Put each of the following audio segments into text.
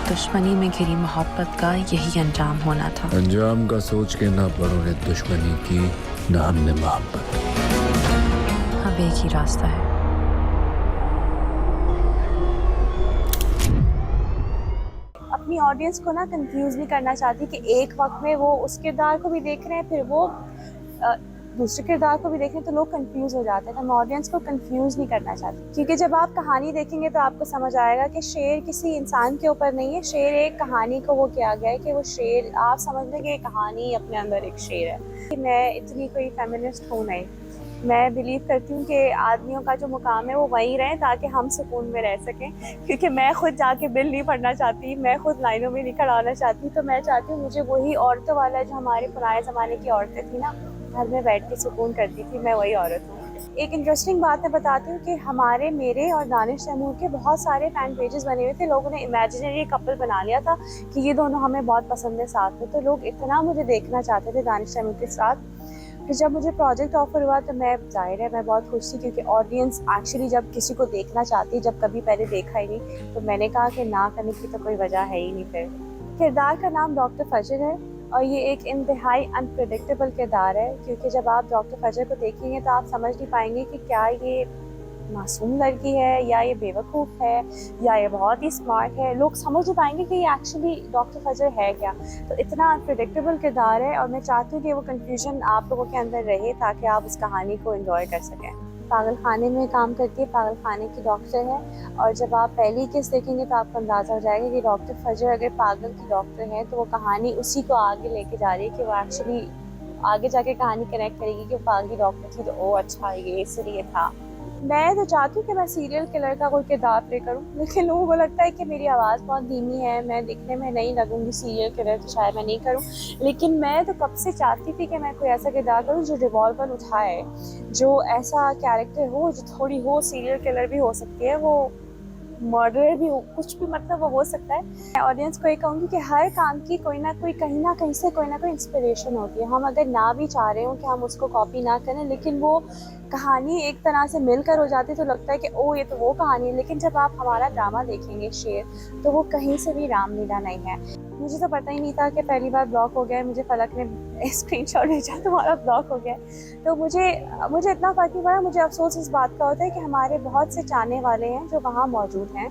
दुश्मनी में घिरी मोहब्बत का यही अंजाम होना था। अंजाम का सोच के ना बड़ों ने दुश्मनी की, ना हमने मोहब्बत। अब एक ही रास्ता है। अपनी ऑडियंस को ना कंफ्यूज नहीं करना चाहती कि एक वक्त में वो उस किरदार को भी देख रहे हैं, फिर वो दूसरे किरदार को भी देख रहे हैं, तो लोग कंफ्यूज हो जाते हैं। तो मैं ऑडियंस को कंफ्यूज नहीं करना चाहती, क्योंकि जब आप कहानी देखेंगे तो आपको समझ आएगा कि शेर किसी इंसान के ऊपर नहीं है। शेर एक कहानी को वो किया गया है कि वो शेर, आप समझ लें कि कहानी अपने अंदर एक शेर है। मैं इतनी कोई फेमिनिस्ट हूँ नहीं। मैं बिलीव करती हूँ कि आदमियों का जो मुकाम है वो वहीं रहे ताकि हम सुकून में रह सकें, क्योंकि मैं खुद जाके बिल नहीं पढ़ना चाहती, मैं खुद लाइनों में नहीं खड़ा होना चाहती। तो मैं चाहती हूँ मुझे वही औरतों वाला जो हमारे पुराने ज़माने की औरतें थी ना, घर में बैठ के सुकून करती थी, मैं वही औरत हूँ। एक इंटरेस्टिंग बात मैं बताती हूँ कि मेरे और दानिश तैमूर के बहुत सारे फ़ैन पेजेस बने हुए थे। लोगों ने इमेजिनरी कपल बना लिया था कि ये दोनों हमें बहुत पसंद है साथ में, तो लोग इतना मुझे देखना चाहते थे दानिश तैमूर के साथ। फिर जब मुझे प्रोजेक्ट ऑफर हुआ तो मैं, जाहिर है मैं बहुत खुश थी, क्योंकि ऑडियंस एक्चुअली जब किसी को देखना चाहती है, जब कभी पहले देखा ही नहीं, तो मैंने कहा कि ना करने की तो कोई वजह है ही नहीं। फिर किरदार का नाम डॉक्टर फजर है और ये एक इंतहाई अनप्रेडिक्टेबल किरदार है, क्योंकि जब आप डॉक्टर फजर को देखेंगे तो आप समझ नहीं पाएंगे कि क्या ये मासूम लड़की है या ये बेवकूफ़ है या ये बहुत ही स्मार्ट है। लोग समझ नहीं पाएंगे कि ये एक्चुअली डॉक्टर फजर है क्या। तो इतना अनप्रेडिक्टेबल किरदार है और मैं चाहती हूँ कि वो कन्फ्यूजन आप लोगों के अंदर रहे ताकि आप उस कहानी को एंजॉय कर सकें। पागल खाने में काम करती है, पागल खाने की डॉक्टर है, और जब आप पहली किस्त देखेंगे तो आपको अंदाज़ा हो जाएगा कि डॉक्टर फजर अगर पागल की डॉक्टर है तो वो कहानी उसी को आगे लेके जा रही है कि वो एक्चुअली आगे जाके कहानी कनेक्ट करेगी कि वो पागल डॉक्टर थी तो ओ अच्छा ये इसलिए था। मैं तो चाहती हूँ कि मैं सीरियल किलर का कोई किरदार प्ले करूँ, लेकिन लोगों को लगता है कि मेरी आवाज़ बहुत धीमी है, मैं दिखने में नहीं लगूंगी सीरियल किलर, तो शायद मैं नहीं करूँ। लेकिन मैं तो कब से चाहती थी कि मैं कोई ऐसा किरदार करूँ जो रिवॉल्वर उठाए, जो ऐसा कैरेक्टर हो जो थोड़ी हो सीरियल किलर भी हो सकती है, वो मर्डर भी हो, कुछ भी, मतलब वो हो सकता है। मैं ऑडियंस को ये कहूँगी कि हर काम की कोई ना कोई कहीं ना कहीं से कोई ना कोई इंस्पिरेशन होती है। हम अगर ना भी चाह रहे हो कि हम उसको कॉपी ना करें, लेकिन वो कहानी एक तरह से मिलकर हो जाती है तो लगता है कि ओ ये तो वो कहानी है। लेकिन जब आप हमारा ड्रामा देखेंगे शेर, तो वो कहीं से भी रामलीला नहीं है। मुझे तो पता ही नहीं था कि पहली बार ब्लॉक हो गया है, मुझे फलक ने स्क्रीनशॉट भेजा तुम्हारा ब्लॉक हो गया है। तो मुझे इतना फ़र्क नहीं पड़ा। मुझे अफसोस इस बात का होता है कि हमारे बहुत से चाहने वाले हैं जो वहाँ मौजूद हैं,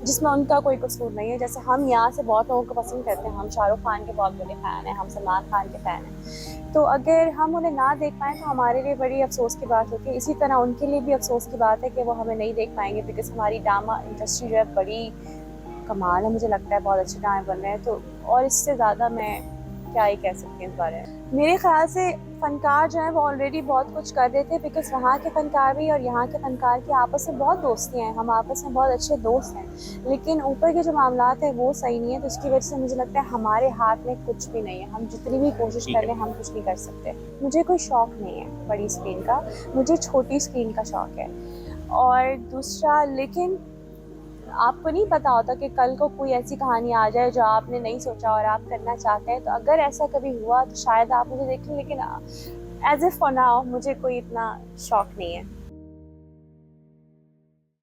जिसमें उनका कोई कसूर नहीं है। जैसे हम यहाँ से बहुत लोगों को पसंद करते हैं, हम शाहरुख खान के बहुत बड़े फ़ैन हैं, हम सलमान खान के फ़ैन हैं, तो अगर हम उन्हें ना देख पाएँ तो हमारे लिए बड़ी अफसोस की बात होती है। इसी तरह उनके लिए भी अफसोस की बात है कि वो हमें नहीं देख पाएंगे, बिकॉज़ हमारी ड्रामा इंडस्ट्री जो है बड़ी कमाल है, मुझे लगता है बहुत अच्छे ड्रामे बन रहे हैं। तो और इससे ज़्यादा मैं क्या ही कह सकती हूँ इस बारे में। मेरे ख्याल से फ़नकार जो हैं वो ऑलरेडी बहुत कुछ कर रहे थे, बिकॉज़ वहाँ के फ़नकार भी और यहाँ के फ़नकार की आपस में बहुत दोस्ती हैं, हम आपस में बहुत अच्छे दोस्त हैं। लेकिन ऊपर के जो मामलात हैं वो सही नहीं है, तो इसकी वजह से मुझे लगता है हमारे हाथ में कुछ भी नहीं है। हम जितनी भी कोशिश कर लें हम कुछ नहीं कर सकते। मुझे कोई शौक़ नहीं है बड़ी स्क्रीन का, मुझे छोटी स्क्रीन का शौक़ है। और दूसरा, लेकिन आपको नहीं पता होता कि कल को कोई ऐसी कहानी आ जाए जो आपने नहीं सोचा और आप करना चाहते हैं, तो अगर ऐसा कभी हुआ तो शायद आप मुझे देखें, लेकिन एज़ ए फॉर नाउ मुझे कोई इतना शौक़ नहीं है।